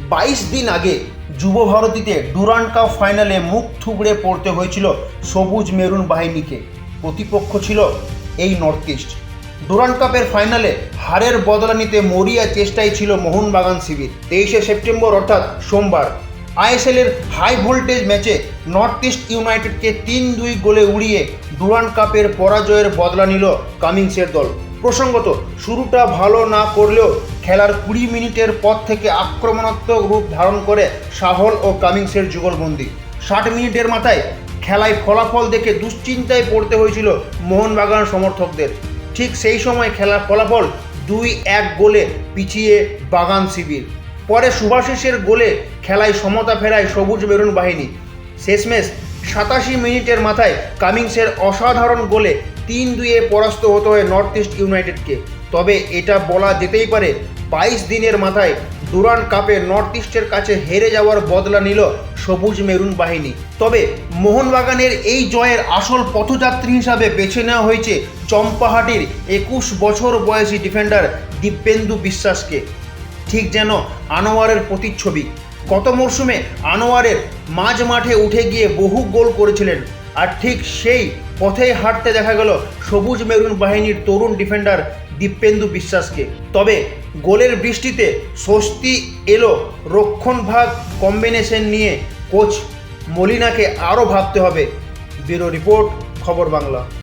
22 দিন আগে যুব ভারতীতে ডুরান্ড কাপ ফাইনালে মুখ থুবড়ে পড়তে হয়েছিল সবুজ মেরুন বাহিনীকে। প্রতিপক্ষ ছিল এই নর্থ ইস্ট। ডুরান্ড কাপের ফাইনালে হারের বদলা নিতে মরিয়া চেষ্টায় ছিল মোহনবাগান শিবির। 23শে সেপ্টেম্বর অর্থাৎ সোমবার আইএসএলের হাই ভোল্টেজ ম্যাচে নর্থ ইস্ট ইউনাইটেডকে 3-2 গোলে উড়িয়ে ডুরান্ড কাপের পরাজয়ের বদলা নিল কামিন্সের দল। প্রসঙ্গত, শুরুটা ভালো না করলেও খেলার 20 মিনিটের পর থেকে আক্রমণাত্মক রূপ ধারণ করে সাহল ও কামিন্সের যুগলবন্দি। 60 মিনিটের মাথায় খেলায় ফলাফল দেখে দুশ্চিন্তায় পড়তে হয়েছিল মোহনবাগান সমর্থকদের। ঠিক সেই সময় খেলার ফলাফল 2-1 গোলে পিছিয়ে বাগান শিবির। পরে শুভাশিসের গোলে খেলায় সমতা ফেরায় সবুজ মেরুন বাহিনী। শেষমেশ 87 মিনিটের মাথায় কামিন্সের অসাধারণ গোলে 3-2 পরাস্ত হতে হয় নর্থ ইস্ট ইউনাইটেডকে। তবে এটা বলা যেতেই পারে 22 দিনের মাথায় ডুরান্ড কাপে নর্থ ইস্টের কাছে হেরে যাওয়ার বদলা নিল সবুজ মেরুন বাহিনী। তবে মোহনবাগানের এই জয়ের আসল পথযাত্রী হিসাবে বেছে নেওয়া হয়েছে চম্পাহাটির 21 বছর বয়সী ডিফেন্ডার দিব্যেন্দু বিশ্বাসকে। ঠিক যেন আনোয়ারের প্রতিচ্ছবি। গত মরশুমে আনোয়ারের মাঝ মাঠে উঠে গিয়ে বহু গোল করেছিলেন, আর ঠিক সেই পথেই হাঁটতে দেখা গেল সবুজ মেরুন বাহিনীর তরুণ ডিফেন্ডার দিব্যেন্দু বিশ্বাসকে। তবে গোলের বৃষ্টিতে স্বস্তি এলো রক্ষণভাগ কম্বিনেশন নিয়ে কোচ মলিনাকে আরও ভাবতে হবে। ব্যুরো রিপোর্ট, খবর বাংলা।